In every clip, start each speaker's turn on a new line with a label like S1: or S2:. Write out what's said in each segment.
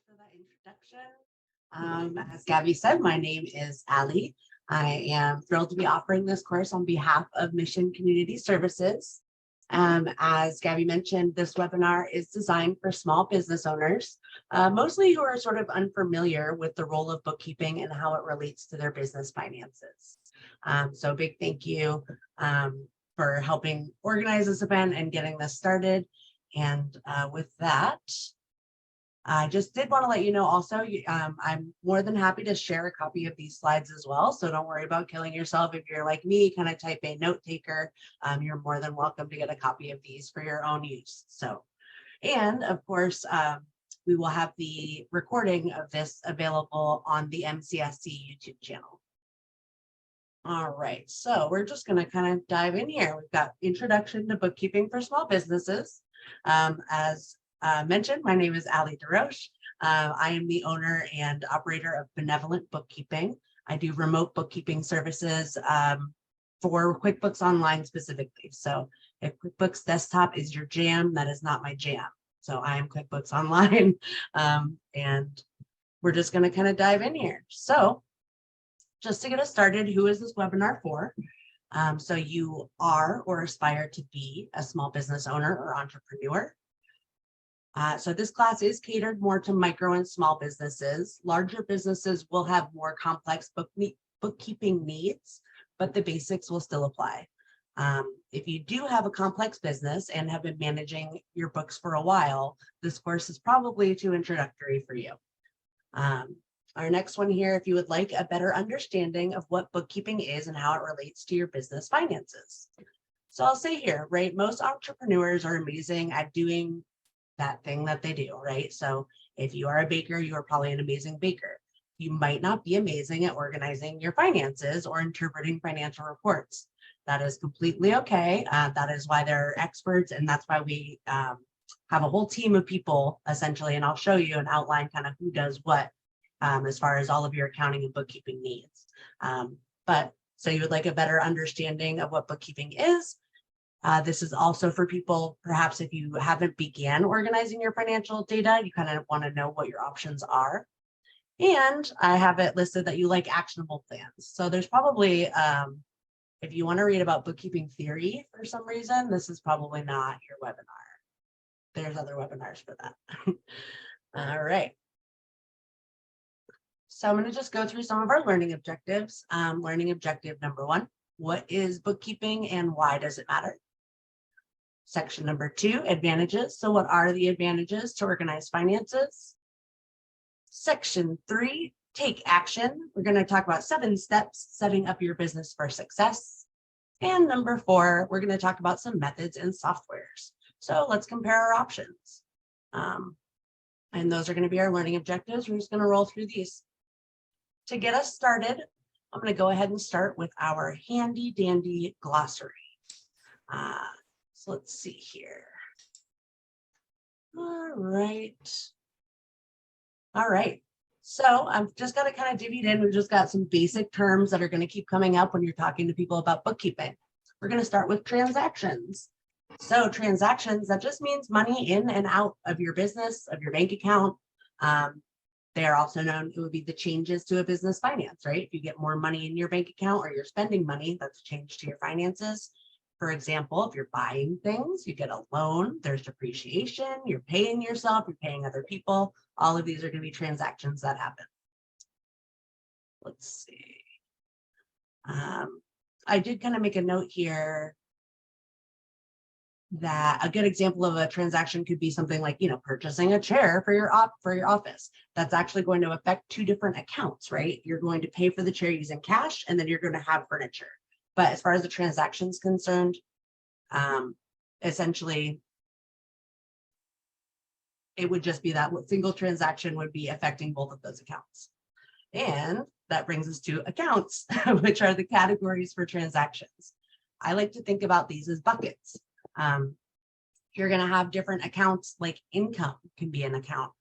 S1: for that introduction. As Gabby said, my name is Ali. I am thrilled to be offering this course on behalf of Mission Community Services. As Gabby mentioned, this webinar is designed for small business owners, mostly who are sort of unfamiliar with the role of bookkeeping and how it relates to their business finances. So big thank you for helping organize this event and getting this started. And with that, I just did want to let you know also, I'm more than happy to share a copy of these slides as well. So don't worry about killing yourself. If you're like me, kind of type A note taker, you're more than welcome to get a copy of these for your own use. So, and of course, we will have the recording of this available on the MCSC YouTube channel. All right, so we're just going to kind of dive in here. We've got Introduction to Bookkeeping for Small Businesses. As mentioned, my name is Ali DeRoche. I am the owner and operator of Benevolent Bookkeeping. I do remote bookkeeping services for QuickBooks Online specifically. So if QuickBooks Desktop is your jam, that is not my jam. So I am QuickBooks Online, and we're just going to kind of dive in here. So just to get us started, who is this webinar for? So you are or aspire to be a small business owner or entrepreneur. So this class is catered more to micro and small businesses. Larger businesses will have more complex bookkeeping needs, but the basics will still apply. If you do have a complex business and have been managing your books for a while, this course is probably too introductory for you. Our next one here, if you would like a better understanding of what bookkeeping is and how it relates to your business finances. So I'll say here, right, most entrepreneurs are amazing at doing that thing that they do, right? So if you are a baker, you are probably an amazing baker. You might not be amazing at organizing your finances or interpreting financial reports. That is completely okay. That is why they're experts, and that's why we have a whole team of people, essentially, and I'll show you and outline kind of who does what as far as all of your accounting and bookkeeping needs. But so you would like a better understanding of what bookkeeping is. This is also for people, perhaps if you haven't began organizing your financial data, you kind of want to know what your options are. And I have it listed that you like actionable plans. So there's probably, if you want to read about bookkeeping theory for some reason, this is probably not your webinar. There's other webinars for that. All right. So I'm going to just go through some of our learning objectives. Learning objective number 1, what is bookkeeping and why does it matter? Section number 2, advantages. So what are the advantages to organize finances? Section 3, take action. We're going to talk about 7 steps setting up your business for success. And number 4, we're going to talk about some methods and softwares. So let's compare our options. And those are going to be our learning objectives. We're just going to roll through these. To get us started, I'm going to go ahead and start with our handy dandy glossary. So let's see here. All right. So I've just got to kind of divvy it in. We've just got some basic terms that are going to keep coming up when you're talking to people about bookkeeping. We're going to start with transactions. So transactions, that just means money in and out of your business, of your bank account. They are also known, it would be the changes to a business finance, right? If you get more money in your bank account or you're spending money, that's a change to your finances. For example, if you're buying things, you get a loan, there's depreciation, you're paying yourself, you're paying other people. All of these are going to be transactions that happen. Let's see. I did kind of make a note here that a good example of a transaction could be something like, purchasing a chair for your office. That's actually going to affect 2 different accounts, right? You're going to pay for the chair using cash, and then you're going to have furniture. But as far as the transaction is concerned, essentially, it would just be that single transaction would be affecting both of those accounts. And that brings us to accounts, which are the categories for transactions. I like to think about these as buckets. You're going to have different accounts, like income can be an account.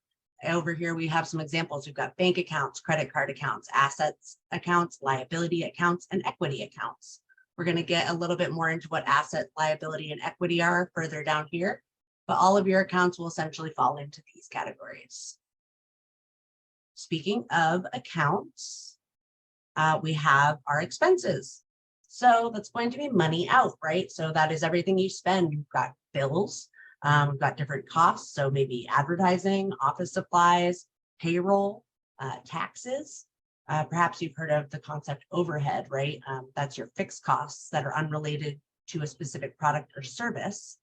S1: Over here, we have some examples. We've got bank accounts, credit card accounts, assets accounts, liability accounts, and equity accounts. We're going to get a little bit more into what asset, liability, and equity are further down here, but all of your accounts will essentially fall into these categories. Speaking of accounts, we have our expenses. So that's going to be money out, right? So that is everything you spend. You've got bills, we've got different costs. So maybe advertising, office supplies, payroll, taxes. Perhaps you've heard of the concept overhead, right? That's your fixed costs that are unrelated to a specific product or service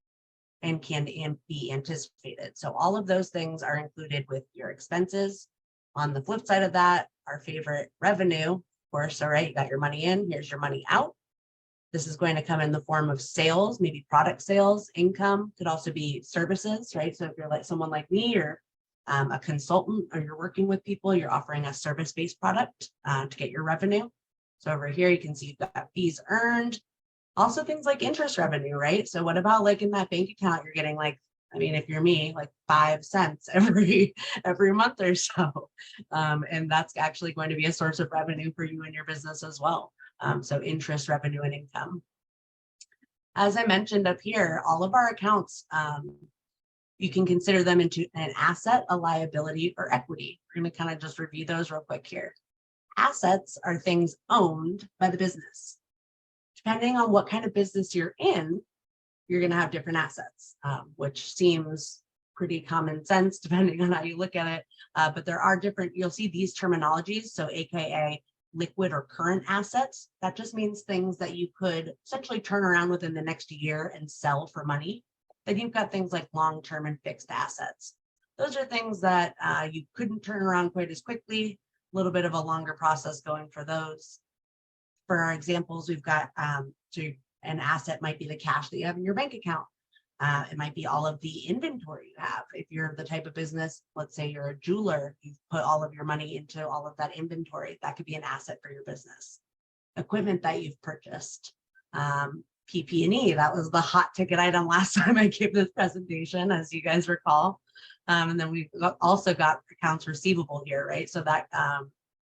S1: and can be anticipated. So all of those things are included with your expenses. On the flip side of that, our favorite revenue, of course, all right, you got your money in, here's your money out. This is going to come in the form of sales, maybe product sales, income, could also be services, right? So if you're like someone like me or a consultant, or you're working with people, you're offering a service-based product to get your revenue. So over here, you can see you've got fees earned. Also things like interest revenue, right? So what about like in that bank account, you're getting like, I mean, if you're me, like 5 cents every month or so. And that's actually going to be a source of revenue for you and your business as well. So interest revenue and income. As I mentioned up here, all of our accounts, you can consider them into an asset, a liability, or equity. We're going to kind of just review those real quick here. Assets are things owned by the business. Depending on what kind of business you're in, you're going to have different assets, which seems pretty common sense depending on how you look at it. But there are different, you'll see these terminologies. So AKA liquid or current assets. That just means things that you could essentially turn around within the next year and sell for money. Then you've got things like long-term and fixed assets. Those are things that you couldn't turn around quite as quickly, a little bit of a longer process going for those. For our examples, we've got so an asset might be the cash that you have in your bank account. It might be all of the inventory you have. If you're the type of business, let's say you're a jeweler, you've put all of your money into all of that inventory. That could be an asset for your business. Equipment that you've purchased. PP&E, that was the hot ticket item last time I gave this presentation, as you guys recall. And then we've also got accounts receivable here, right? So that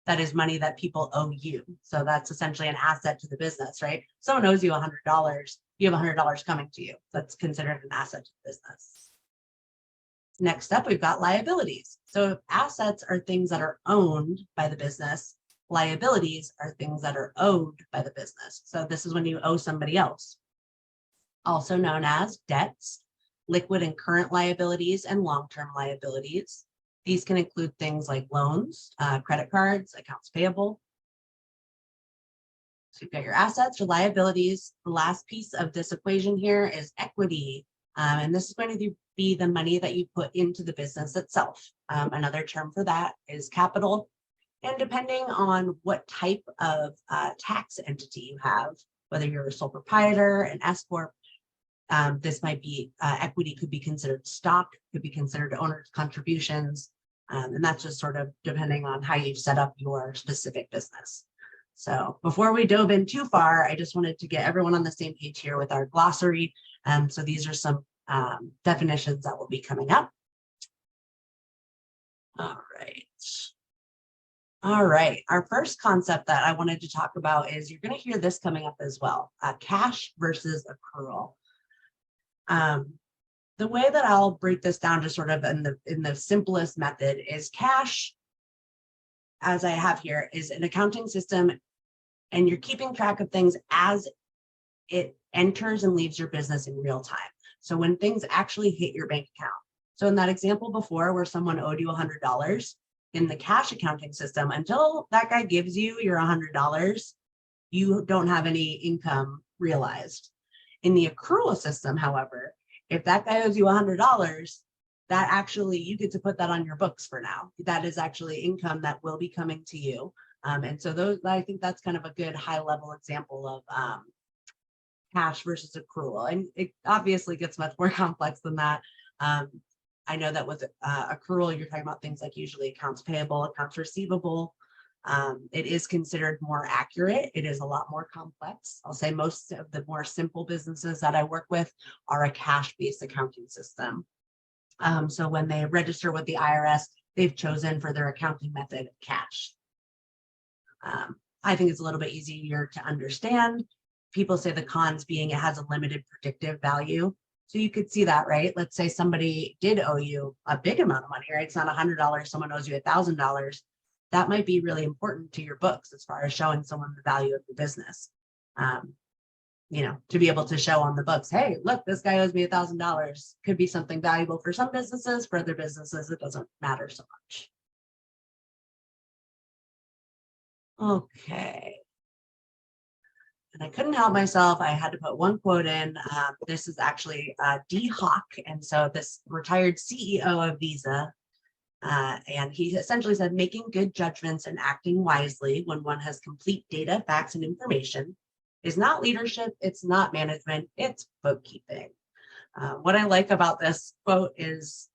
S1: that is money that people owe you. So that's essentially an asset to the business, right? Someone owes you $100, you have $100 coming to you. That's considered an asset to the business. Next up, we've got liabilities. So if assets are things that are owned by the business, liabilities are things that are owed by the business. So this is when you owe somebody else. Also known as debts, liquid and current liabilities, and long-term liabilities. These can include things like loans, credit cards, accounts payable. So you've got your assets, your liabilities. The last piece of this equation here is equity. And this is going to be the money that you put into the business itself. Another term for that is capital. And depending on what type of tax entity you have, whether you're a sole proprietor, an S corp, this might be equity could be considered stock, could be considered owner's contributions. And that's just sort of depending on how you've set up your specific business. So before we dove in too far, I just wanted to get everyone on the same page here with our glossary. So these are some definitions that will be coming up. All right. All right. Our first concept that I wanted to talk about is you're going to hear this coming up as well. Cash versus accrual. The way that I'll break this down to sort of in the simplest method is cash, as I have here, is an accounting system, and you're keeping track of things as it enters and leaves your business in real time. So when things actually hit your bank account. So in that example before where someone owed you $100, in the cash accounting system, until that guy gives you your $100, you don't have any income realized. In the accrual system, however, if that guy owes you $100, that actually, you get to put that on your books for now. That is actually income that will be coming to you. And so those, I think that's kind of a good high level example of cash versus accrual. And it obviously gets much more complex than that. I know that with accrual, you're talking about things like usually accounts payable, accounts receivable. It is considered more accurate. It is a lot more complex. I'll say most of the more simple businesses that I work with are a cash-based accounting system. So when they register with the IRS, they've chosen for their accounting method cash. I think it's a little bit easier to understand. People say the cons being it has a limited predictive value. So you could see that, right? Let's say somebody did owe you a big amount of money, right? It's not $100, someone owes you $1,000. That might be really important to your books as far as showing someone the value of your business. To be able to show on the books, hey, look, this guy owes me $1,000, could be something valuable for some businesses. For other businesses, it doesn't matter so much. Okay. And I couldn't help myself. I had to put one quote in. This is actually D. Hawk. And so this retired CEO of Visa. And he essentially said, making good judgments and acting wisely when one has complete data, facts, and information is not leadership. It's not management. It's bookkeeping. What I like about this quote is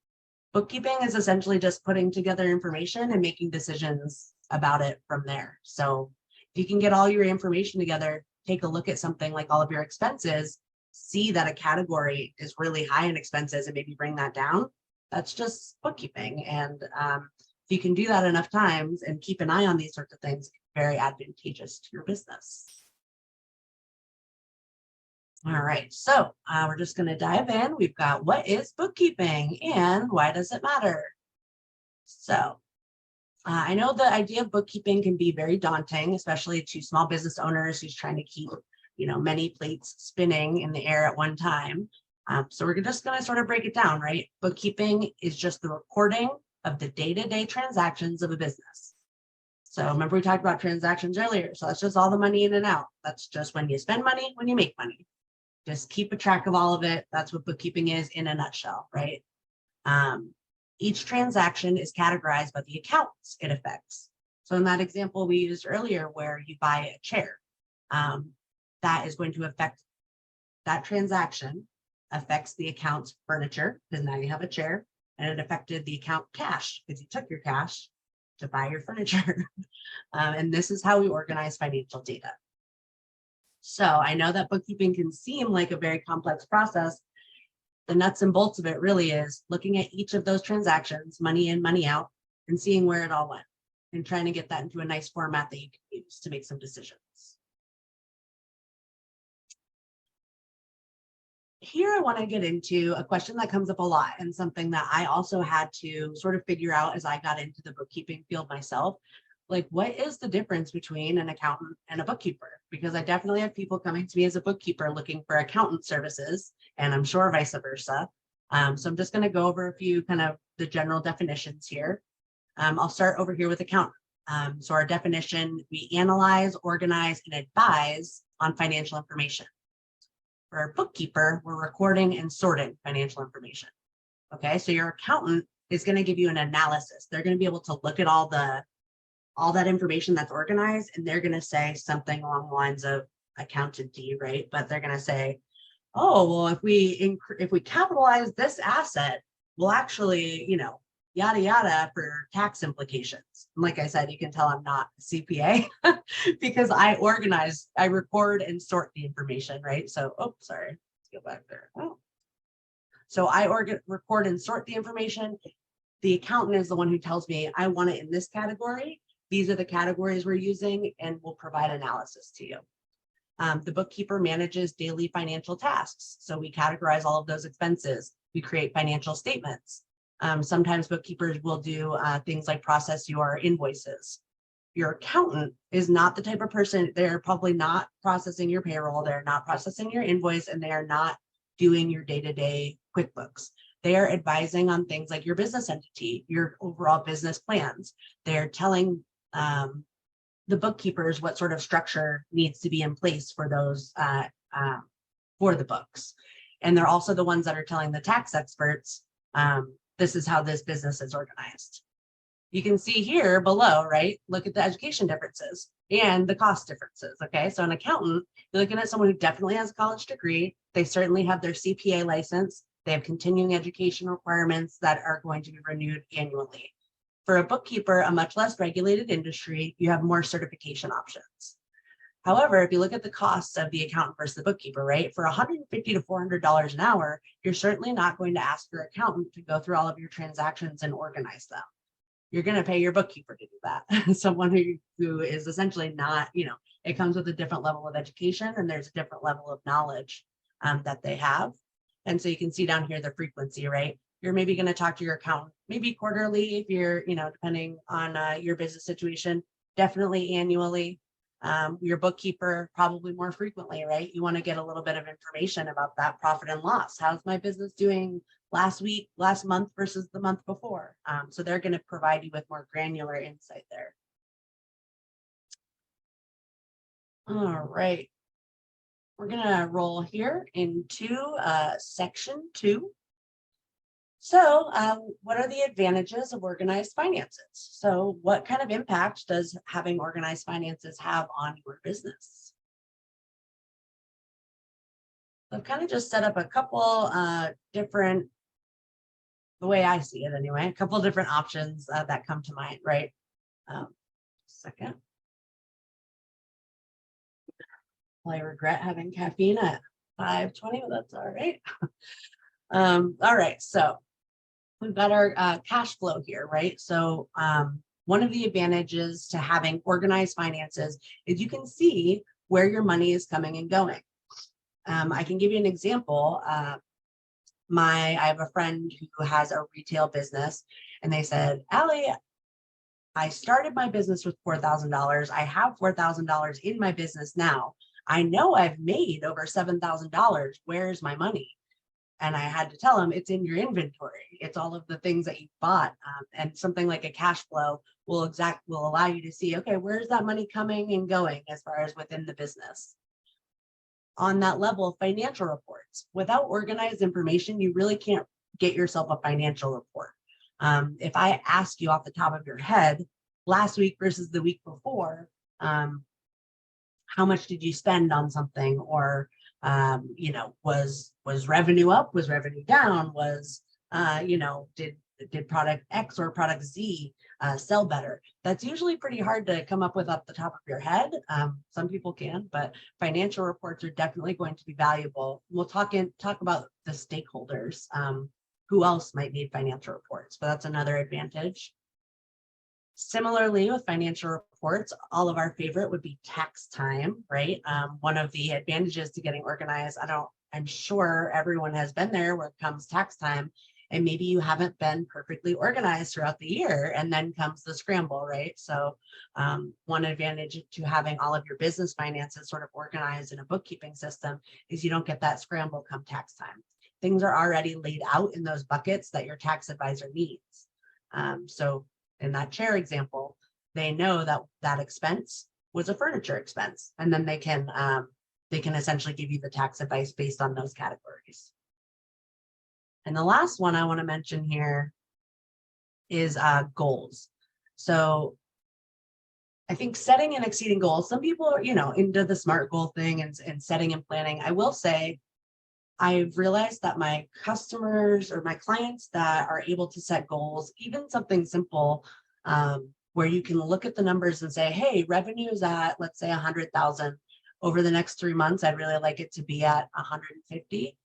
S1: bookkeeping is essentially just putting together information and making decisions about it from there. So if you can get all your information together, take a look at something like all of your expenses, see that a category is really high in expenses and maybe bring that down. That's just bookkeeping. And if you can do that enough times and keep an eye on these sorts of things, very advantageous to your business. All right, so we're just going to dive in. We've got what is bookkeeping and why does it matter? So I know the idea of bookkeeping can be very daunting, especially to small business owners who's trying to keep, many plates spinning in the air at one time. So we're just going to sort of break it down, right? Bookkeeping is just the recording of the day-to-day transactions of a business. So remember we talked about transactions earlier. So that's just all the money in and out. That's just when you spend money, when you make money. Just keep a track of all of it. That's what bookkeeping is in a nutshell, right? Each transaction is categorized by the accounts it affects. So in that example we used earlier where you buy a chair, that is going to affect, that transaction affects the account's furniture because now you have a chair, and it affected the account cash because you took your cash to buy your furniture. And this is how we organize financial data. So I know that bookkeeping can seem like a very complex process. The nuts and bolts of it really is looking at each of those transactions, money in, money out, and seeing where it all went and trying to get that into a nice format that you can use to make some decisions. Here I want to get into a question that comes up a lot and something that I also had to sort of figure out as I got into the bookkeeping field myself. Like, what is the difference between an accountant and a bookkeeper? Because I definitely have people coming to me as a bookkeeper looking for accountant services, and I'm sure vice versa. So I'm just going to go over a few kind of the general definitions here. I'll start over here with accountant. So our definition, we analyze, organize, and advise on financial information. For a bookkeeper, we're recording and sorting financial information. Okay, so your accountant is going to give you an analysis. They're going to be able to look at all that information that's organized, and they're going to say something along the lines of accountancy, right? But they're going to say, oh, well, if we capitalize this asset, we'll actually, yada, yada for tax implications. And like I said, you can tell I'm not a CPA because I record and sort the information, right? So, sorry, let's go back there. So I record and sort the information. The accountant is the one who tells me, I want it in this category. These are the categories we're using, and we'll provide analysis to you. The bookkeeper manages daily financial tasks. So we categorize all of those expenses. We create financial statements. Sometimes bookkeepers will do things like process your invoices. Your accountant is not the type of person, they're probably not processing your payroll, they're not processing your invoice, and they are not doing your day-to-day QuickBooks. They are advising on things like your business entity, your overall business plans. They're telling the bookkeepers what sort of structure needs to be in place for those for the books. And they're also the ones that are telling the tax experts, this is how this business is organized. You can see here below, right? Look at the education differences and the cost differences. Okay, so an accountant, you're looking at someone who definitely has a college degree. They certainly have their CPA license. They have continuing education requirements that are going to be renewed annually. For a bookkeeper, a much less regulated industry, you have more certification options. However, if you look at the costs of the accountant versus the bookkeeper, right, for $150 to $400 an hour, you're certainly not going to ask your accountant to go through all of your transactions and organize them. You're going to pay your bookkeeper to do that. Someone who is essentially not, it comes with a different level of education, and there's a different level of knowledge that they have. And so you can see down here the frequency, right? You're maybe going to talk to your accountant, maybe quarterly if you're, depending on your business situation, definitely annually. Your bookkeeper probably more frequently, right? You want to get a little bit of information about that profit and loss. How's my business doing last week, last month versus the month before? So they're going to provide you with more granular insight there. All right. We're going to roll here into section 2. So what are the advantages of organized finances? So what kind of impact does having organized finances have on your business? So I've kind of just set up a couple different, the way I see it anyway, a couple different options that come to mind, right? Second. Well, I regret having caffeine at 5:20, but that's all right. All right, so we've got our cash flow here, right? So one of the advantages to having organized finances is you can see where your money is coming and going. I can give you an example. I have a friend who has a retail business, and they said, Allie, I started my business with $4,000. I have $4,000 in my business now. I know I've made over $7,000. Where's my money? And I had to tell him it's in your inventory. It's all of the things that you bought. And something like a cash flow will allow you to see, okay, where's that money coming and going as far as within the business. On that level, financial reports. Without organized information, you really can't get yourself a financial report. If I ask you off the top of your head, last week versus the week before, how much did you spend on something? Or, was revenue up? Was revenue down? Did product X or product Z sell better? That's usually pretty hard to come up with off the top of your head. Some people can, but financial reports are definitely going to be valuable. We'll talk about the stakeholders. Who else might need financial reports? But that's another advantage. Similarly, with financial reports, all of our favorite would be tax time, right? One of the advantages to getting organized, I'm sure everyone has been there where it comes tax time, and maybe you haven't been perfectly organized throughout the year, and then comes the scramble, right? So one advantage to having all of your business finances sort of organized in a bookkeeping system is you don't get that scramble come tax time. Things are already laid out in those buckets that your tax advisor needs. So in that chair example, they know that that expense was a furniture expense, and then they can essentially give you the tax advice based on those categories. And the last one I want to mention here is goals. So I think setting and exceeding goals, some people are, into the SMART goal thing and setting and planning. I will say, I've realized that my customers or my clients that are able to set goals, even something simple, where you can look at the numbers and say, hey, revenue is at, let's say 100,000 over the next 3 months. I'd really like it to be at 150.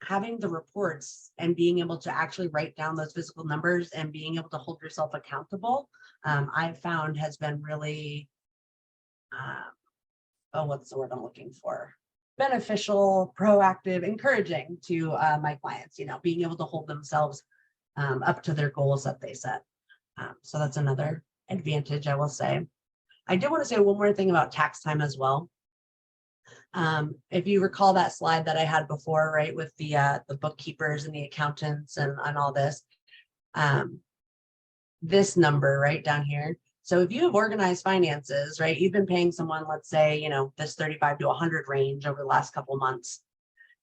S1: Having the reports and being able to actually write down those physical numbers and being able to hold yourself accountable, I've found has been really, what's the word I'm looking for? Beneficial, proactive, encouraging to my clients, being able to hold themselves up to their goals that they set. So that's another advantage, I will say. I did want to say one more thing about tax time as well. If you recall that slide that I had before, right, with the bookkeepers and the accountants and all this, this number right down here. So if you have organized finances, right, you've been paying someone, let's say, this 35 to 100 range over the last couple of months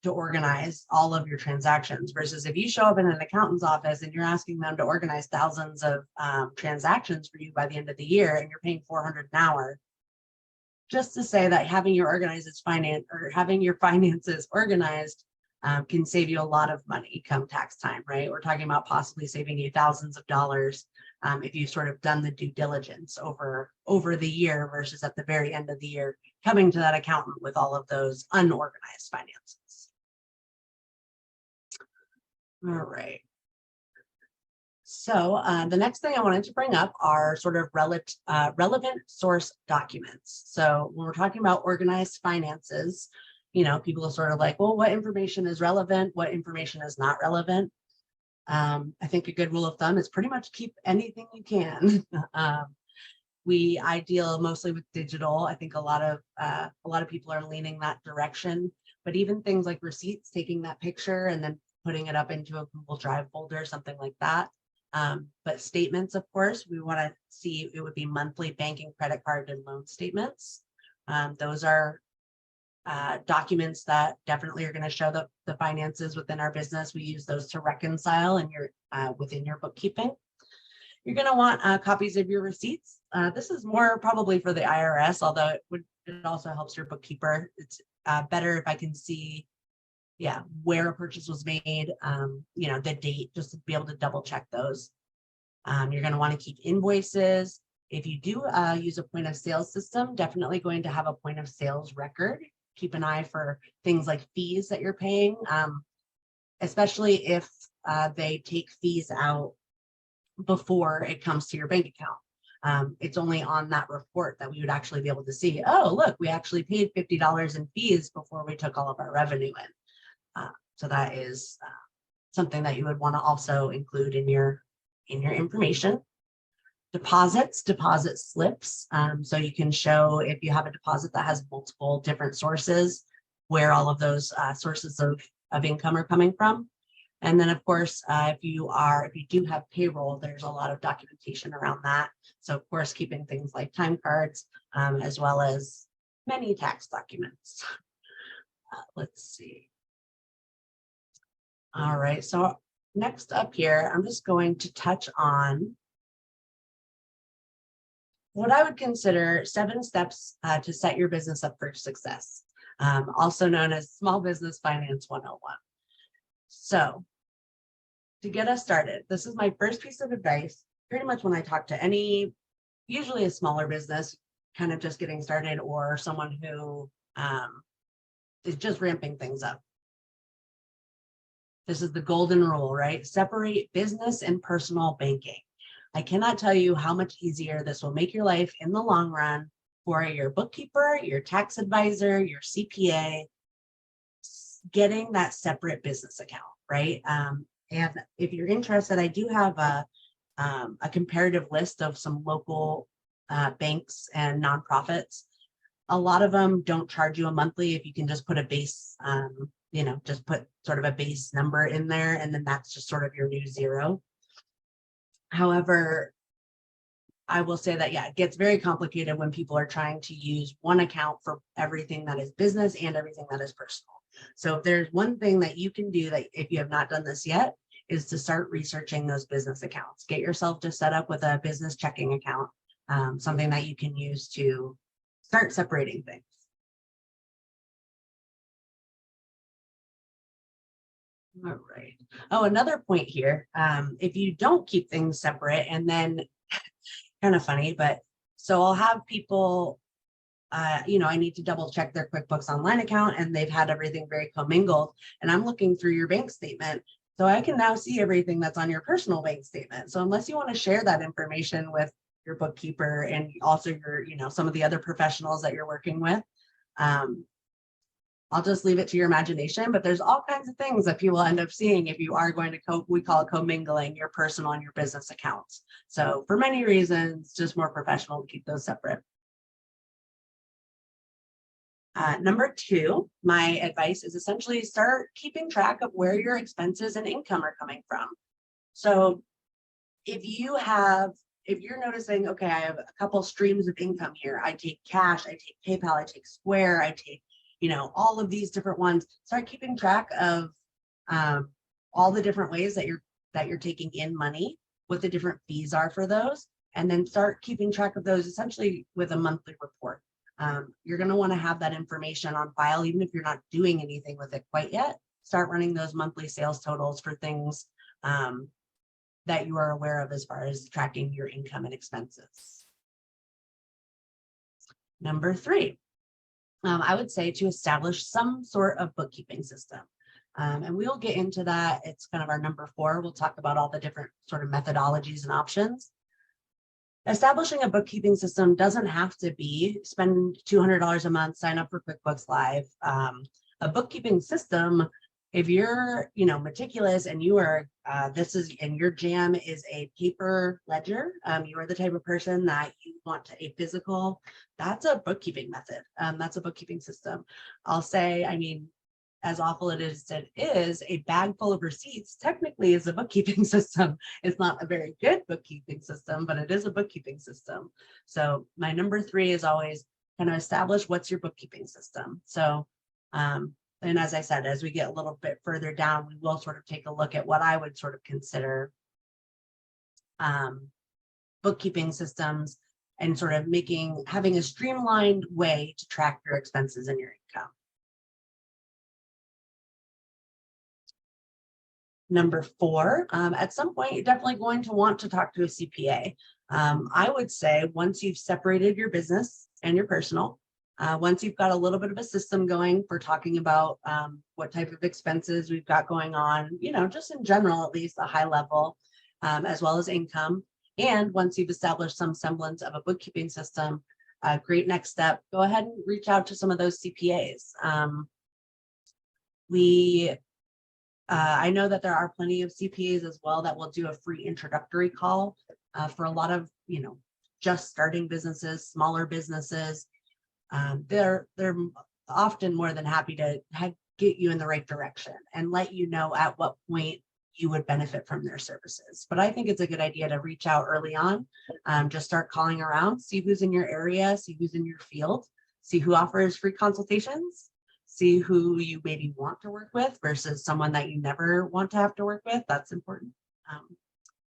S1: to organize all of your transactions, versus if you show up in an accountant's office and you're asking them to organize thousands of transactions for you by the end of the year, and you're paying $400 an hour. Just to say that having your finances organized can save you a lot of money come tax time, right? We're talking about possibly saving you thousands of dollars if you've sort of done the due diligence over the year versus at the very end of the year coming to that accountant with all of those unorganized finances. All right. So the next thing I wanted to bring up are sort of relevant source documents. So when we're talking about organized finances, people are sort of like, well, what information is relevant? What information is not relevant? I think a good rule of thumb is pretty much keep anything you can. I deal mostly with digital. I think a lot of people are leaning that direction, but even things like receipts, taking that picture and then putting it up into a Google Drive folder, something like that. But statements, of course, we want to see, it would be monthly banking, credit card, and loan statements. Those are documents that definitely are going to show the finances within our business. We use those to reconcile in within your bookkeeping. You're going to want copies of your receipts. This is more probably for the IRS, although it also helps your bookkeeper. It's better if I can see, where a purchase was made, the date, just to be able to double check those. You're going to want to keep invoices. If you do use a point of sales system, definitely going to have a point of sales record. Keep an eye for things like fees that you're paying, especially if they take fees out before it comes to your bank account. It's only on that report that we would actually be able to see, oh, look, we actually paid $50 in fees before we took all of our revenue in. So that is something that you would want to also include in your information. Deposits, deposit slips. So you can show if you have a deposit that has multiple different sources, where all of those sources of income are coming from. And then, of course, if you do have payroll, there's a lot of documentation around that. So, of course, keeping things like time cards, as well as many tax documents. Let's see. All right. So next up here, I'm just going to touch on what I would consider 7 steps to set your business up for success, also known as Small Business Finance 101. So to get us started, this is my first piece of advice. Pretty much when I talk to usually a smaller business, kind of just getting started, or someone who is just ramping things up. This is the golden rule, right? Separate business and personal banking. I cannot tell you how much easier this will make your life in the long run for your bookkeeper, your tax advisor, your CPA, getting that separate business account, right? And if you're interested, I do have a comparative list of some local banks and nonprofits. A lot of them don't charge you a monthly if you can just put a base, just put sort of a base number in there, and then that's just sort of your new zero. However, I will say that, it gets very complicated when people are trying to use one account for everything that is business and everything that is personal. So if there's one thing that you can do, that if you have not done this yet, is to start researching those business accounts. Get yourself just set up with a business checking account, something that you can use to start separating things. All right. Oh, another point here. If you don't keep things separate, and then kind of funny, but so I'll have people, I need to double check their QuickBooks Online account, and they've had everything very commingled, and I'm looking through your bank statement. So I can now see everything that's on your personal bank statement. So unless you want to share that information with your bookkeeper and also your, some of the other professionals that you're working with, I'll just leave it to your imagination, but there's all kinds of things that people end up seeing if you are going to we call it commingling your personal and your business accounts. So for many reasons, just more professional to keep those separate. Number 2, my advice is essentially start keeping track of where your expenses and income are coming from. So if you're noticing, okay, I have a couple streams of income here. I take cash, I take PayPal, I take Square, I take all of these different ones. Start keeping track of all the different ways that you're taking in money, what the different fees are for those, and then start keeping track of those essentially with a monthly report. You're going to want to have that information on file, even if you're not doing anything with it quite yet. Start running those monthly sales totals for things that you are aware of as far as tracking your income and expenses. Number 3. I would say to establish some sort of bookkeeping system. And we'll get into that. It's kind of our number 4. We'll talk about all the different sort of methodologies and options. Establishing a bookkeeping system doesn't have to be spend $200 a month, sign up for QuickBooks Live. A bookkeeping system, if you're, meticulous and you are, and your jam is a paper ledger, you are the type of person that you want a physical, that's a bookkeeping method. That's a bookkeeping system. I'll say, as awful it is, a bag full of receipts technically is a bookkeeping system. It's not a very good bookkeeping system, but it is a bookkeeping system. So my number 3 is always kind of establish what's your bookkeeping system. So, and as I said, as we get a little bit further down, we will sort of take a look at what I would sort of consider bookkeeping systems and sort of having a streamlined way to track your expenses and your income. Number 4, at some point, you're definitely going to want to talk to a CPA. I would say once you've separated your business and your personal, once you've got a little bit of a system going for talking about what type of expenses we've got going on, just in general, at least a high level, as well as income. And once you've established some semblance of a bookkeeping system, a great next step, go ahead and reach out to some of those CPAs. I know that there are plenty of CPAs as well that will do a free introductory call for a lot of, just starting businesses, smaller businesses. They're often more than happy to get you in the right direction and let you know at what point you would benefit from their services. But I think it's a good idea to reach out early on, just start calling around, see who's in your area, see who's in your field, see who offers free consultations, see who you maybe want to work with versus someone that you never want to have to work with. That's important.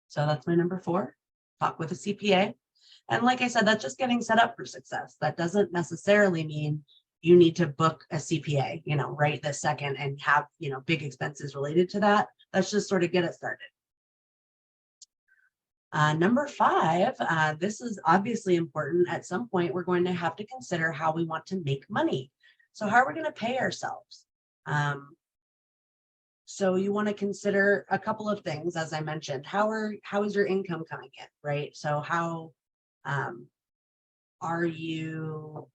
S1: So that's my number 4, talk with a CPA. And like I said, that's just getting set up for success. That doesn't necessarily mean you need to book a CPA, right this second and have, big expenses related to that. Let's just sort of get it started. Number 5, this is obviously important. At some point, we're going to have to consider how we want to make money. So how are we going to pay ourselves? So you want to consider a couple of things, as I mentioned. How is your income coming in, right? So how are you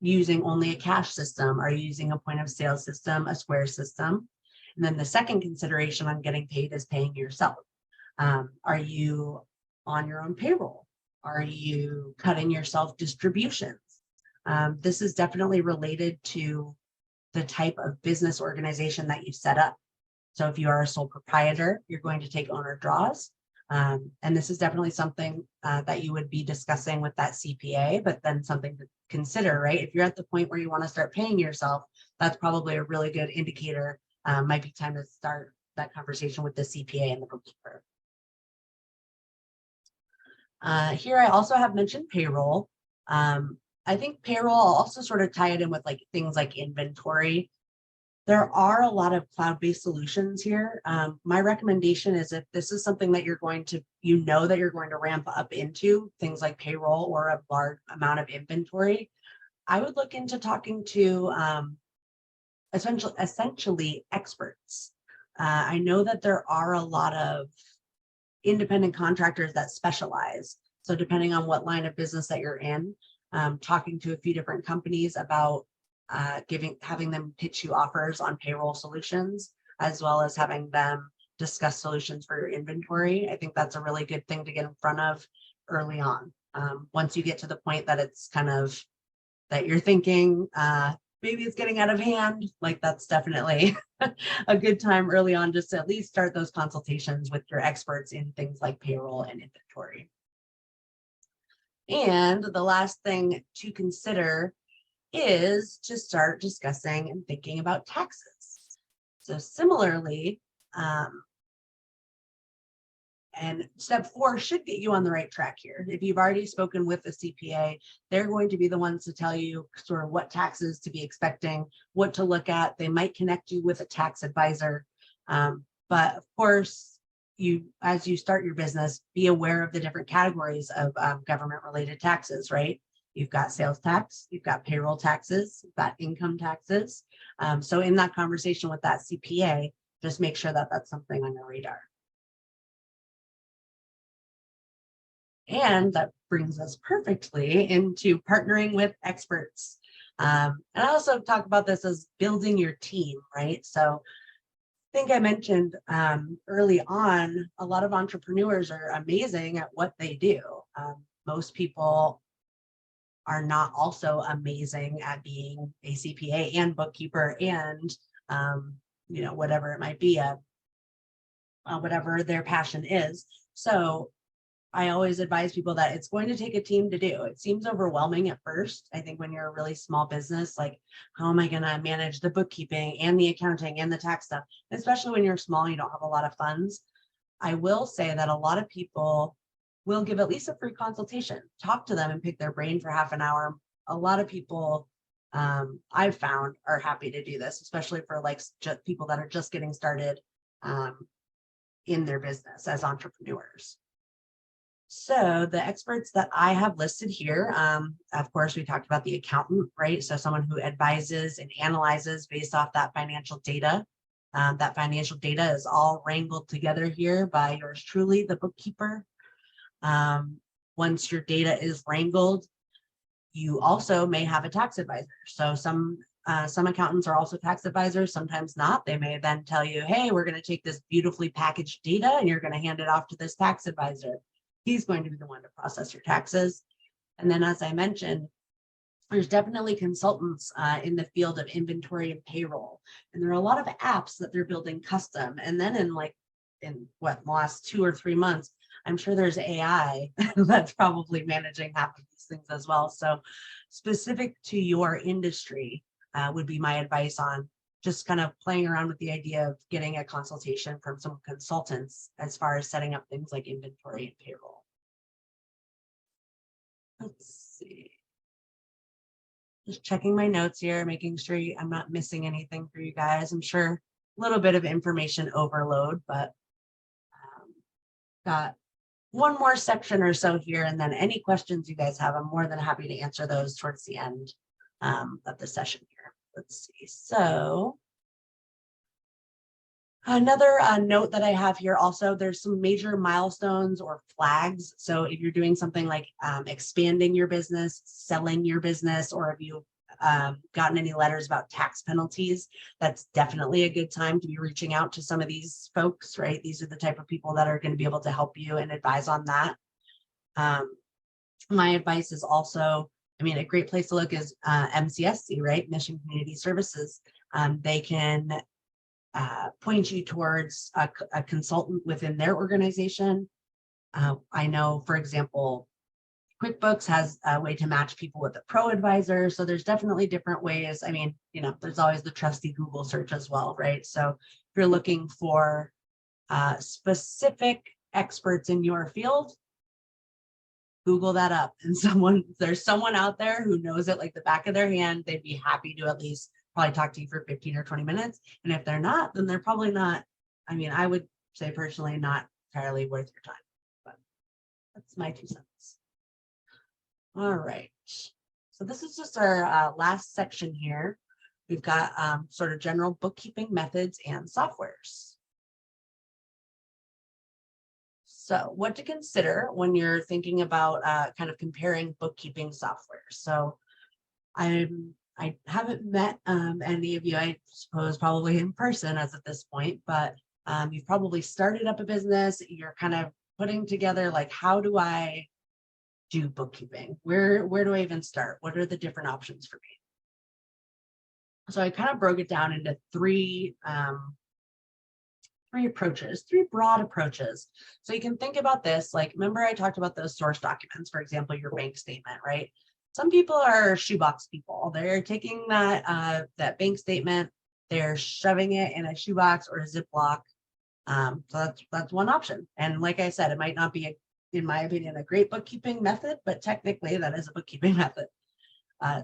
S1: using only a cash system? Are you using a point of sale system, a Square system? And then the second consideration on getting paid is paying yourself. Are you on your own payroll? Are you cutting yourself distributions? This is definitely related to the type of business organization that you set up. So if you are a sole proprietor, you're going to take owner draws. And this is definitely something that you would be discussing with that CPA, but then something to consider, right? If you're at the point where you want to start paying yourself, that's probably a really good indicator. Might be time to start that conversation with the CPA and the bookkeeper. Here I also have mentioned payroll. I think payroll, I'll also sort of tie it in with like things like inventory. There are a lot of cloud-based solutions here. My recommendation is if this is something that you're going to, that you're going to ramp up into, things like payroll or a large amount of inventory, I would look into talking to essentially experts. I know that there are a lot of independent contractors that specialize. So depending on what line of business that you're in, talking to a few different companies about having them pitch you offers on payroll solutions, as well as having them discuss solutions for your inventory. I think that's a really good thing to get in front of early on. Once you get to the point that it's kind of that you're thinking maybe it's getting out of hand, like that's definitely a good time early on just to at least start those consultations with your experts in things like payroll and inventory. And the last thing to consider is to start discussing and thinking about taxes. So similarly, and step 4 should get you on the right track here. If you've already spoken with a CPA, they're going to be the ones to tell you sort of what taxes to be expecting, what to look at. They might connect you with a tax advisor. But of course, as you start your business, be aware of the different categories of government related taxes, right? You've got sales tax, you've got payroll taxes, you've got income taxes. So in that conversation with that CPA, just make sure that that's something on your radar. And that brings us perfectly into partnering with experts. And I also talk about this as building your team, right? So I think I mentioned early on, a lot of entrepreneurs are amazing at what they do. Most people are not also amazing at being a CPA and bookkeeper and, whatever it might be, whatever their passion is. So I always advise people that it's going to take a team to do. It seems overwhelming at first. I think when you're a really small business, like, how am I going to manage the bookkeeping and the accounting and the tax stuff? Especially when you're small, you don't have a lot of funds. I will say that a lot of people will give at least a free consultation, talk to them and pick their brain for half an hour. A lot of people I've found are happy to do this, especially for like just people that are just getting started in their business as entrepreneurs. So the experts that I have listed here, of course, we talked about the accountant, right? So someone who advises and analyzes based off that financial data. That financial data is all wrangled together here by yours truly, the bookkeeper. Once your data is wrangled, you also may have a tax advisor. So some accountants are also tax advisors, sometimes not. They may then tell you, hey, we're going to take this beautifully packaged data and you're going to hand it off to this tax advisor. He's going to be the one to process your taxes. And then, as I mentioned, there's definitely consultants in the field of inventory and payroll. And there are a lot of apps that they're building custom. And then in the last 2 or 3 months, I'm sure there's AI that's probably managing half of these things as well. So specific to your industry would be my advice on just kind of playing around with the idea of getting a consultation from some consultants as far as setting up things like inventory and payroll. Let's see. Just checking my notes here, making sure I'm not missing anything for you guys. I'm sure a little bit of information overload, but got one more section or so here. And then any questions you guys have, I'm more than happy to answer those towards the end of the session here. Let's see. So another note that I have here also, there's some major milestones or flags. So if you're doing something like expanding your business, selling your business, or if you've gotten any letters about tax penalties, that's definitely a good time to be reaching out to some of these folks, right? These are the type of people that are going to be able to help you and advise on that. My advice is also, a great place to look is MCSC, right? Mission Community Services. They can point you towards a consultant within their organization. I know, for example, QuickBooks has a way to match people with a pro advisor. So there's definitely different ways. There's always the trusty Google search as well, right? So if you're looking for specific experts in your field, Google that up, and there's someone out there who knows it like the back of their hand. They'd be happy to at least probably talk to you for 15 or 20 minutes. And if they're not, then they're probably not, I would say personally, not entirely worth your time, but that's my 2 cents. All right. So this is just our last section here. We've got sort of general bookkeeping methods and softwares. So what to consider when you're thinking about kind of comparing bookkeeping software. So I haven't met any of you, I suppose, probably in person as at this point, but you've probably started up a business. You're kind of putting together, like, how do I do bookkeeping? Where do I even start? What are the different options for me? So I kind of broke it down into three broad approaches. So you can think about this, like, remember I talked about those source documents, for example, your bank statement, right? Some people are shoebox people. They're taking that bank statement, they're shoving it in a shoebox or a Ziploc. So that's one option. And like I said, it might not be, in my opinion, a great bookkeeping method, but technically that is a bookkeeping method.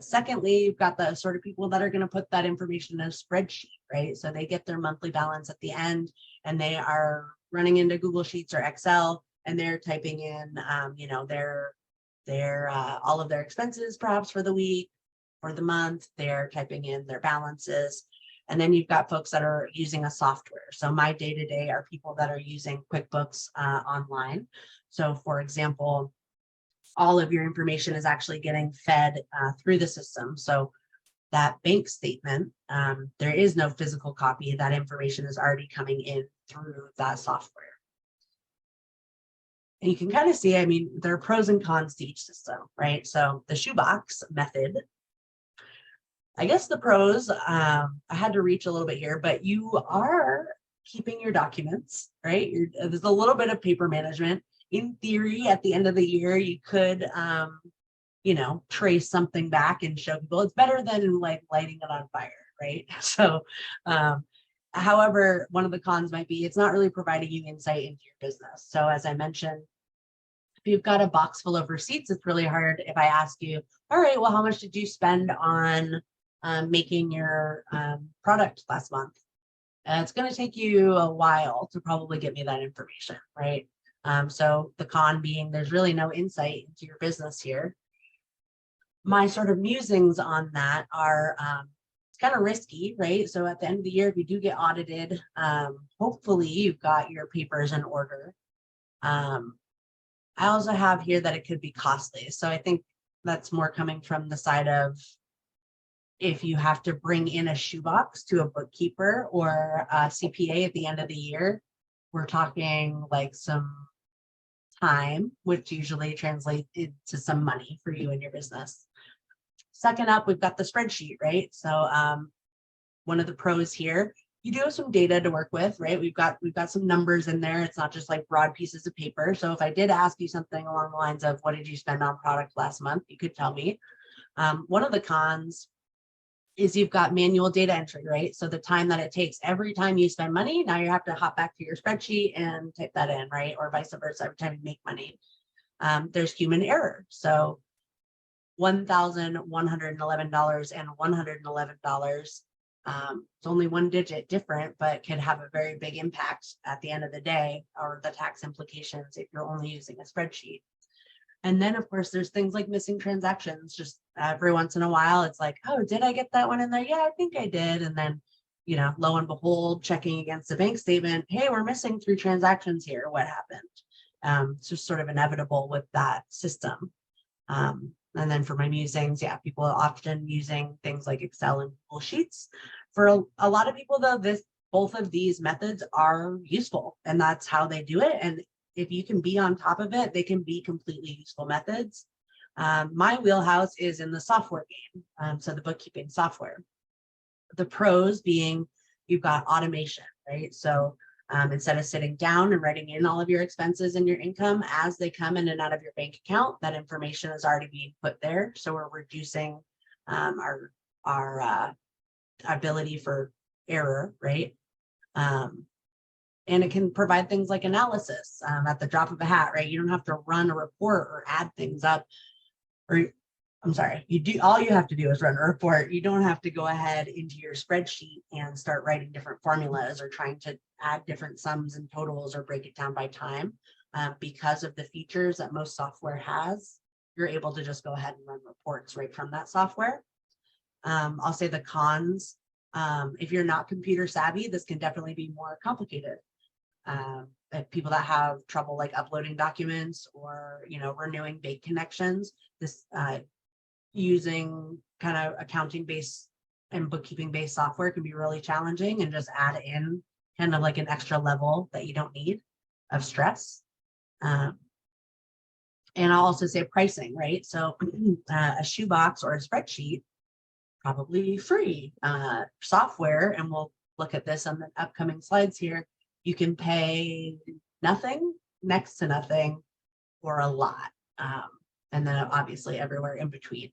S1: Secondly, you've got the sort of people that are going to put that information in a spreadsheet, right? So they get their monthly balance at the end and they are running into Google Sheets or Excel and they're typing in, their all of their expenses perhaps for the week, for the month. They're typing in their balances. And then you've got folks that are using a software. So my day-to-day are people that are using QuickBooks online. So for example, all of your information is actually getting fed through the system. So that bank statement, there is no physical copy. That information is already coming in through that software. And you can kind of see, I mean, there are pros and cons to each system, right? So the shoebox method, I guess the pros, I had to reach a little bit here, but you are keeping your documents, right? There's a little bit of paper management. In theory, at the end of the year, you could, you know, trace something back and show people. It's better than like lighting it on fire, right? So, however, one of the cons might be it's not really providing you insight into your business. So as I mentioned, if you've got a box full of receipts, it's really hard if I ask you, all right, well, how much did you spend on making your product last month? And it's going to take you a while to probably get me that information, right? So the con being there's really no insight into your business here. My sort of musings on that are it's kind of risky, right? So at the end of the year, if you do get audited, hopefully you've got your papers in order. I also have here that it could be costly. So I think that's more coming from the side of if you have to bring in a shoebox to a bookkeeper or a CPA at the end of the year, we're talking like some time, which usually translates into some money for you and your business. Second up, we've got the spreadsheet, right? So one of the pros here, you do have some data to work with, right? We've got some numbers in there. It's not just like broad pieces of paper. So if I did ask you something along the lines of what did you spend on product last month, you could tell me. One of the cons is you've got manual data entry, right? So the time that it takes every time you spend money, now you have to hop back to your spreadsheet and type that in, right? Or vice versa, every time you make money. There's human error. So $1,111 and $111. It's only one digit different, but can have a very big impact at the end of the day, or the tax implications if you're only using a spreadsheet. And then, of course, there's things like missing transactions. Just every once in a while, it's like, oh, did I get that one in there? Yeah, I think I did. And then, you know, lo and behold, checking against the bank statement, hey, we're missing 3 transactions here. What happened? It's just sort of inevitable with that system. And then for my musings, yeah, people are often using things like Excel and Google Sheets. For a lot of people, though, both of these methods are useful, and that's how they do it. And if you can be on top of it, they can be completely useful methods. My wheelhouse is in the software game, so the bookkeeping software. The pros being you've got automation, right? So instead of sitting down and writing in all of your expenses and your income as they come in and out of your bank account, that information is already being put there. So we're reducing our ability for error, right? And it can provide things like analysis at the drop of a hat, right? You don't have to run a report or add things up, or I'm sorry, all you have to do is run a report. You don't have to go ahead into your spreadsheet and start writing different formulas or trying to add different sums and totals or break it down by time. Because of the features that most software has, you're able to just go ahead and run reports right from that software. I'll say the cons, if you're not computer savvy, this can definitely be more complicated. People that have trouble like uploading documents or, you know, renewing bank connections, this using kind of accounting based and bookkeeping based software can be really challenging and just add in kind of like an extra level that you don't need of stress. And I'll also say pricing, right? So a shoebox or a spreadsheet, probably free software, and we'll look at this on the upcoming slides here. You can pay nothing, next to nothing, or a lot. And then obviously everywhere in between.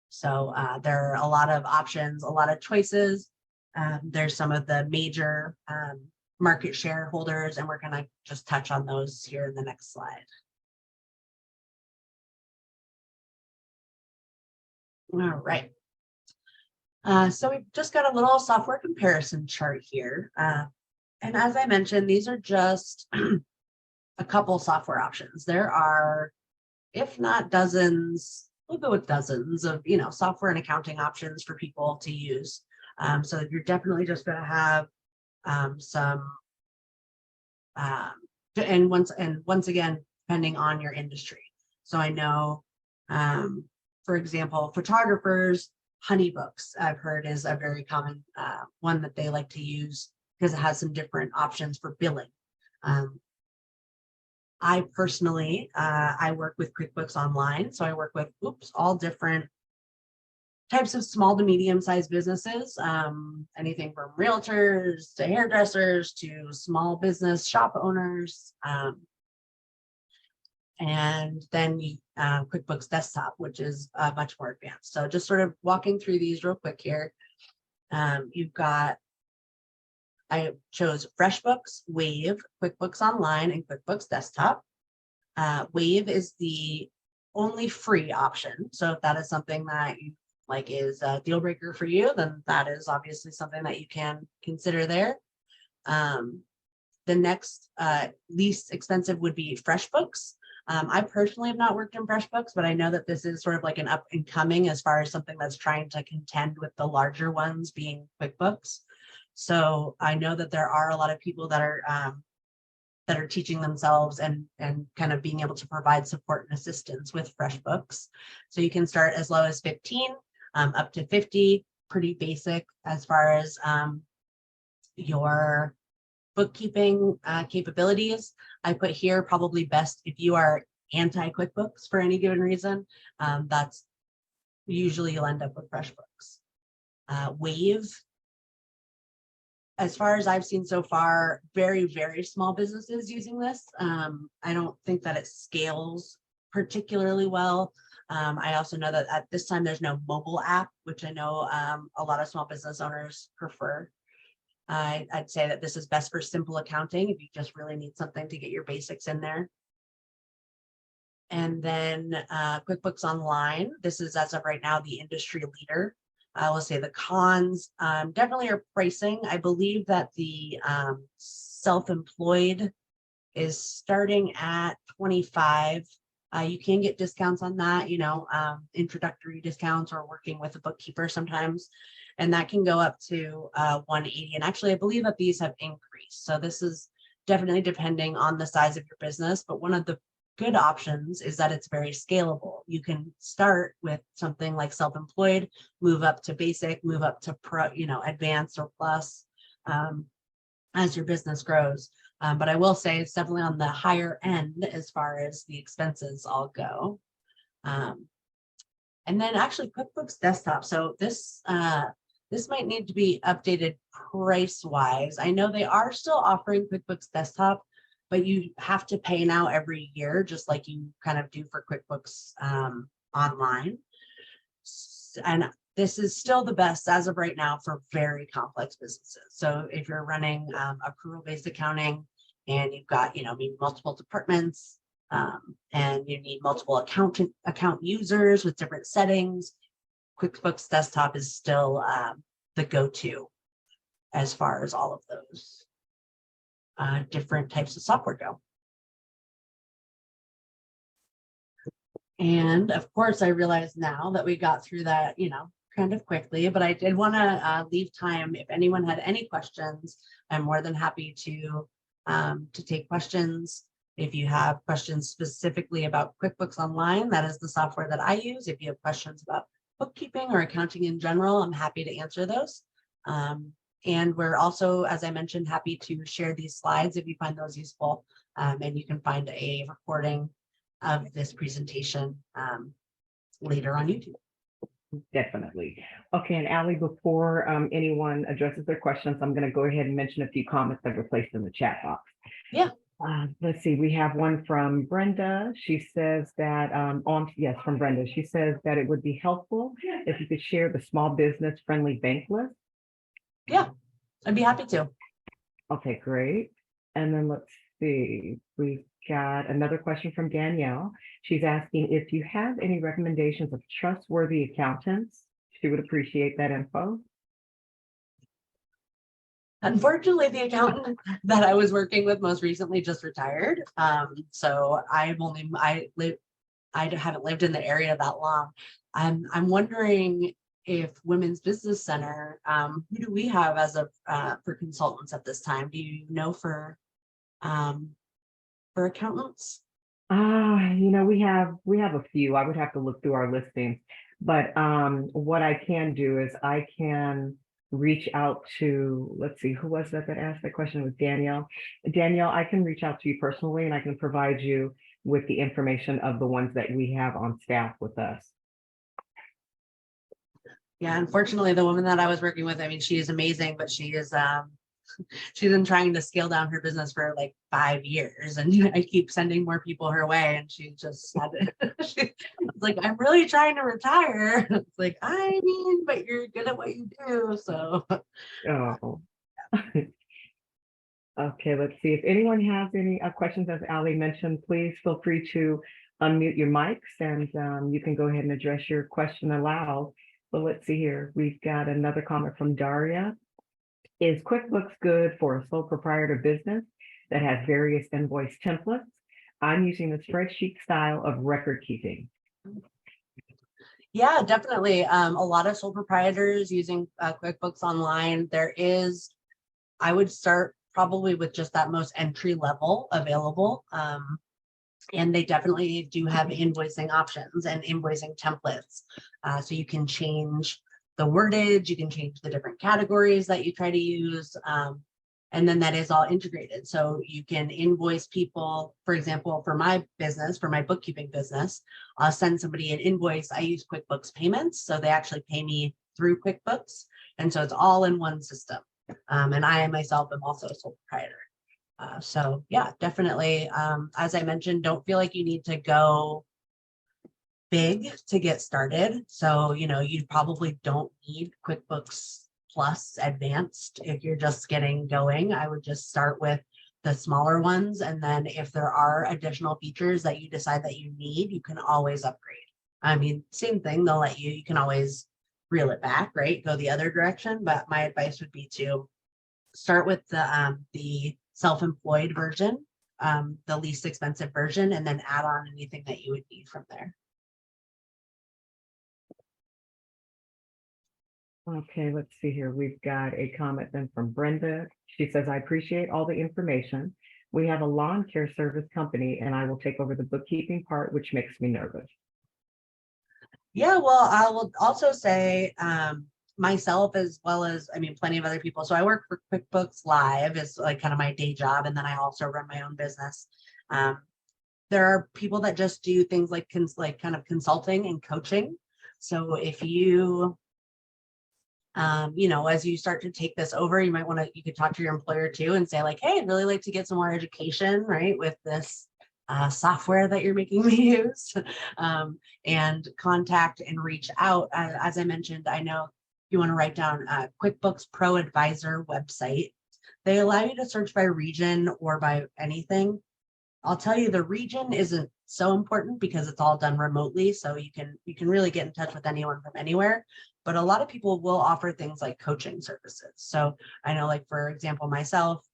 S1: So there are a lot of options, a lot of choices. There's some of the major market shareholders, and we're going to just touch on those here in the next slide. All right. So we've just got a little software comparison chart here. And as I mentioned, these are just a couple software options. There are, if not dozens, we'll go with dozens of, you know, software and accounting options for people to use. So you're definitely just going to have some, and once again, depending on your industry. So I know, for example, photographers Honeybooks, I've heard, is a very common one that they like to use because it has some different options for billing. I personally, I work with QuickBooks Online. So I work with, all different types of small to medium-sized businesses, anything from realtors to hairdressers to small business shop owners. And then QuickBooks Desktop, which is much more advanced. So just sort of walking through these real quick here. You've got, I chose FreshBooks, Wave, QuickBooks Online, and QuickBooks Desktop. Wave is the only free option. So if that is something that you like is a deal breaker for you, then that is obviously something that you can consider there. The next least expensive would be FreshBooks. I personally have not worked in FreshBooks, but I know that this is sort of like an up and coming as far as something that's trying to contend with the larger ones being QuickBooks. So I know that there are a lot of people that are teaching themselves and kind of being able to provide support and assistance with FreshBooks. So you can start as low as 15, up to 50, pretty basic as far as your bookkeeping capabilities. I put here probably best if you are anti-QuickBooks for any given reason. That's usually you'll end up with FreshBooks. Wave, as far as I've seen so far, very, very small businesses using this. I don't think that it scales particularly well. I also know that at this time there's no mobile app, which I know a lot of small business owners prefer. I'd say that this is best for simple accounting if you just really need something to get your basics in there. And then QuickBooks Online, this is as of right now the industry leader. I will say the cons definitely are pricing. I believe that the self-employed is starting at 25. You can get discounts on that, introductory discounts or working with a bookkeeper sometimes. And that can go up to 180. And actually, I believe that these have increased. So this is definitely depending on the size of your business. But one of the good options is that it's very scalable. You can start with something like self-employed, move up to basic, move up to pro, advanced or plus as your business grows. But I will say it's definitely on the higher end as far as the expenses all go. And then actually QuickBooks Desktop. So this might need to be updated price-wise. I know they are still offering QuickBooks Desktop, but you have to pay now every year, just like you kind of do for QuickBooks Online. And this is still the best as of right now for very complex businesses. So if you're running accrual-based accounting and you've got, maybe multiple departments and you need multiple account users with different settings, QuickBooks Desktop is still the go-to as far as all of those different types of software go. And of course, I realize now that we got through that, kind of quickly, but I did want to leave time. If anyone had any questions, I'm more than happy to take questions. If you have questions specifically about QuickBooks Online, that is the software that I use. If you have questions about bookkeeping or accounting in general, I'm happy to answer those. And we're also, as I mentioned, happy to share these slides if you find those useful. And you can find a recording of this presentation later on YouTube.
S2: Definitely. Okay, and Allie, before anyone addresses their questions, I'm going to go ahead and mention a few comments that were placed in the chat box.
S1: Yeah.
S2: Let's see, we have one from Brenda. She says that, from Brenda. She says that it would be helpful if you could share the small business friendly bank list.
S1: Yeah, I'd be happy to.
S2: Okay, great. And then let's see, we've got another question from Danielle. She's asking if you have any recommendations of trustworthy accountants. She would appreciate that info.
S1: Unfortunately, the accountant that I was working with most recently just retired. So I haven't lived in the area that long. I'm wondering if Women's Business Center, who do we have as for consultants at this time? Do you know for accountants?
S2: We have a few. I would have to look through our listings. But what I can do is I can reach out to, let's see, who was that asked that question? It was Danielle. Danielle, I can reach out to you personally and I can provide you with the information of the ones that we have on staff with us.
S1: Yeah, unfortunately, the woman that I was working with, I mean, she is amazing, but she's been trying to scale down her business for like 5 years, and I keep sending more people her way, and she just had she's like, I'm really trying to retire. It's like, I mean, but you're good at what you do, so
S2: Oh. Okay, let's see. If anyone has any questions, as Ali mentioned, please feel free to unmute your mics and you can go ahead and address your question aloud. But let's see here. We've got another comment from Daria. Is QuickBooks good for a sole proprietor business that has various invoice templates? I'm using the spreadsheet style of record keeping.
S1: yeah, definitely. A lot of sole proprietors using QuickBooks Online. I would start probably with just that most entry level available. And they definitely do have invoicing options and invoicing templates. So you can change the wordage, you can change the different categories that you try to use. And then that is all integrated. So you can invoice people, for example, for my business, for my bookkeeping business, I'll send somebody an invoice. I use QuickBooks Payments. So they actually pay me through QuickBooks. And so it's all in one system. And I myself am also a sole proprietor. So yeah, definitely. As I mentioned, don't feel like you need to go big to get started. So, you probably don't need QuickBooks Plus Advanced if you're just getting going. I would just start with the smaller ones. And then if there are additional features that you decide that you need, you can always upgrade. I mean, same thing, you can always reel it back, right? Go the other direction. But my advice would be to start with the self-employed version, the least expensive version, and then add on anything that you would need from there.
S2: Okay, let's see here. We've got a comment then from Brenda. She says, I appreciate all the information. We have a lawn care service company and I will take over the bookkeeping part, which makes me nervous.
S1: Yeah, well, I will also say myself, as well as, I mean, plenty of other people. So I work for QuickBooks Live is like kind of my day job. And then I also run my own business. There are people that just do things like kind of consulting and coaching. So if you as you start to take this over, you could talk to your employer too and say like, hey, I'd really like to get some more education, right, with this software that you're making me use, and contact and reach out. As I mentioned, I know you want to write down QuickBooks Pro Advisor website. They allow you to search by region or by anything. I'll tell you, the region isn't so important because it's all done remotely. So you can really get in touch with anyone from anywhere. But a lot of people will offer things like coaching services. So I know, like, for example, myself,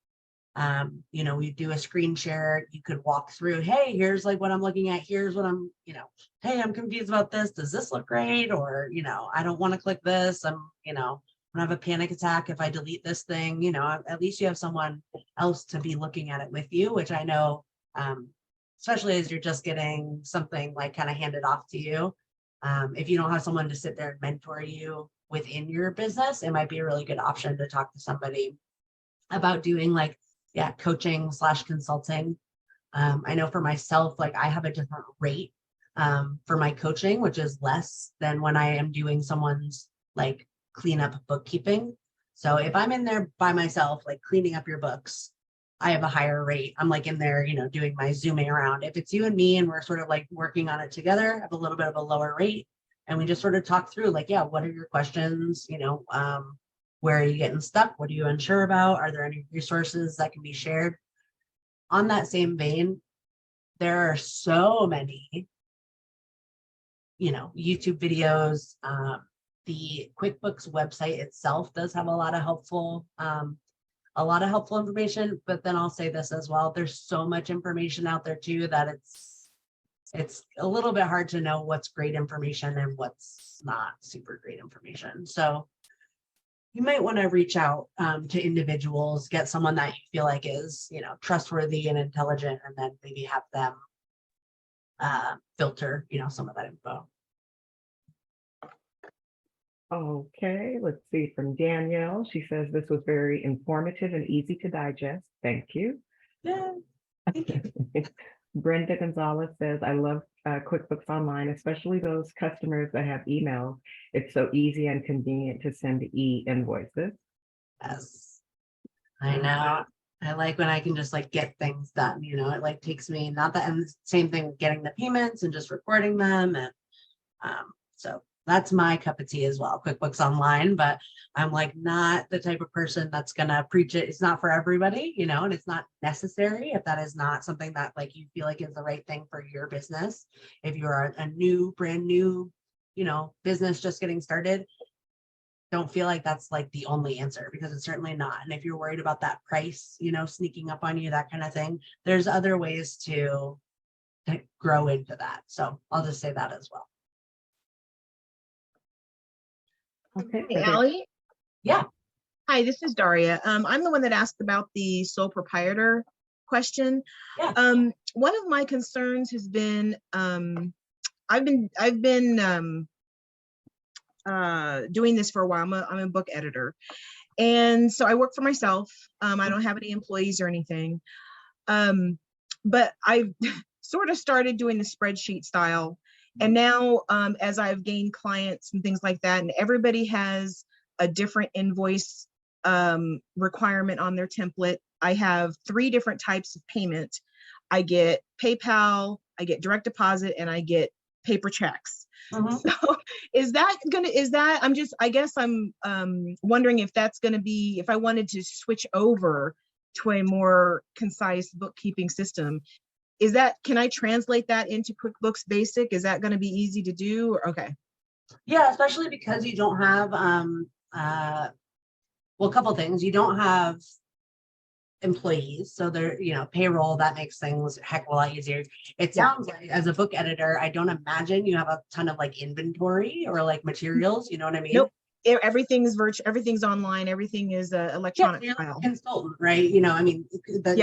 S1: we do a screen share. You could walk through, hey, here's like what I'm looking at. Here's what I'm, hey, I'm confused about this. Does this look great? Or, I don't want to click this. I'm gonna have a panic attack if I delete this thing. At least you have someone else to be looking at it with you, which I know, especially as you're just getting something like kind of handed off to you. If you don't have someone to sit there and mentor you within your business, it might be a really good option to talk to somebody about doing coaching / consulting. I know for myself, like I have a different rate for my coaching, which is less than when I am doing someone's like cleanup bookkeeping. So if I'm in there by myself, like cleaning up your books, I have a higher rate. I'm like in there, doing my zooming around. If it's you and me and we're sort of like working on it together, I have a little bit of a lower rate. And we just sort of talk through like, yeah, what are your questions? Where are you getting stuck? What are you unsure about? Are there any resources that can be shared? On that same vein, there are so many, YouTube videos. The QuickBooks website itself does have a lot of helpful information, but then I'll say this as well. There's so much information out there too that it's a little bit hard to know what's great information and what's not super great information. So you might want to reach out to individuals, get someone that you feel like is, trustworthy and intelligent, and then maybe have them filter, some of that info.
S2: Okay, let's see from Danielle. She says this was very informative and easy to digest. Thank you.
S1: Yeah. Thank you.
S2: Brenda Gonzalez says, I love QuickBooks Online, especially those customers that have emails. It's so easy and convenient to send e-invoices.
S1: Yes, I know. I like when I can just like get things done, it like takes me not that, and the same thing with getting the payments and just recording them. And so that's my cup of tea as well, QuickBooks Online, but I'm like not the type of person that's gonna preach it. It's not for everybody, and it's not necessary if that is not something that like you feel like is the right thing for your business. If you're a brand new, business just getting started, don't feel like that's like the only answer, because it's certainly not. And if you're worried about that price, sneaking up on you, that kind of thing, there's other ways to grow into that. So I'll just say that as well.
S2: Okay.
S3: Hey, Allie.
S1: Yeah.
S3: Hi, this is Daria. I'm the one that asked about the sole proprietor question.
S1: Yeah.
S3: One of my concerns has been, I've been doing this for a while. I'm a book editor, and so I work for myself. I don't have any employees or anything, but I've sort of started doing the spreadsheet style. And now, as I've gained clients and things like that, and everybody has a different invoice requirement on their template. I have 3 different types of payment. I get PayPal, I get direct deposit, and I get paper checks. So I guess I'm wondering if that's going to be, if I wanted to switch over to a more concise bookkeeping system, can I translate that into QuickBooks Basic? Is that going to be easy to do? Okay.
S1: Yeah, especially because you don't have, well, a couple things. You don't have employees, so they're, payroll, that makes things a heck of a lot easier. It sounds like as a book editor, I don't imagine you have a ton of like inventory or like materials, you know what I mean?
S3: Nope. Everything's virtual, everything's online, everything is electronic
S1: Yeah,
S3: file.
S1: consultant, right? I mean, that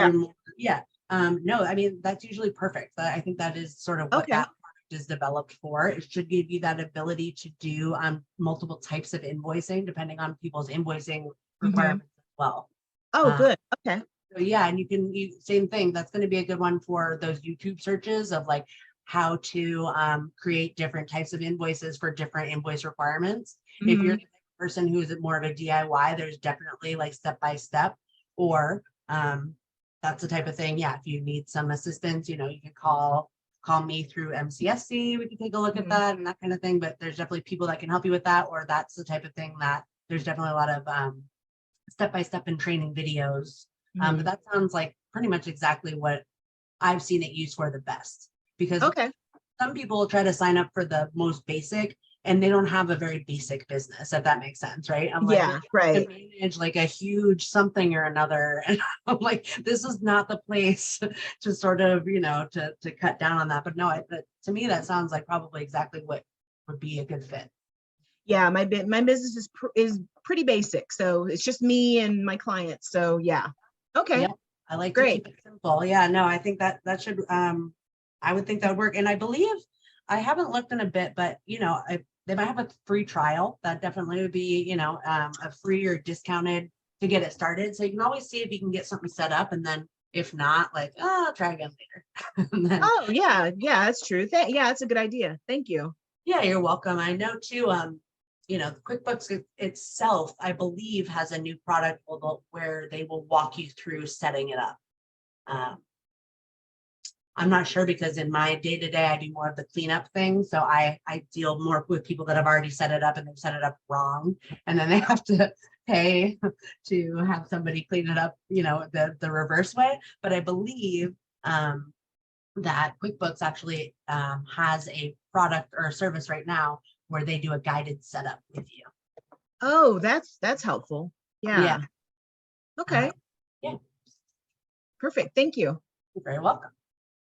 S3: Yeah.
S1: No, I mean, that's usually perfect. I think that is sort of what
S3: Okay.
S1: that product is developed for. It should give you that ability to do multiple types of invoicing depending on people's invoicing requirements as well.
S3: Oh, good. Okay.
S1: So yeah, and same thing. That's going to be a good one for those YouTube searches of like how to create different types of invoices for different invoice requirements. If you're the person who's more of a DIY, there's definitely like step-by-step, or that's the type of thing. Yeah, if you need some assistance, you can call me through MCSC. We can take a look at that and that kind of thing. But there's definitely people that can help you with that, or that's the type of thing that there's definitely a lot of step-by-step and training videos. But that sounds like pretty much exactly what I've seen it used for the best, because some people try to sign up for the most basic and they don't have a very basic business, if that makes sense, right? I'm like,
S3: right.
S1: to manage like a huge something or another, and I'm like, this is not the place to sort of, to cut down on that. But no, to me, that sounds like probably exactly what would be a good fit.
S3: Yeah, my business is pretty basic, so it's just me and my clients. So yeah. Okay.
S1: Yep. I like
S3: Great.
S1: to keep it simple. Yeah, no, I think that should, I would think that would work. And I believe, I haven't looked in a bit, but they might have a free trial. That definitely would be, a free or discounted to get it started. So you can always see if you can get something set up, and then if not, like, I'll try again later. Then,
S3: Oh yeah, that's true. Yeah, that's a good idea. Thank you.
S1: yeah, you're welcome. I know too, the QuickBooks itself, I believe, has a new product where they will walk you through setting it up. I'm not sure, because in my day-to-day, I do more of the cleanup thing. So I deal more with people that have already set it up and they've set it up wrong. And then they have to pay to have somebody clean it up, the reverse way. But I believe that QuickBooks actually has a product or a service right now where they do a guided setup with you.
S3: Oh, that's helpful. Yeah. Okay.
S1: Yeah.
S3: Perfect. Thank you.
S1: You're very welcome.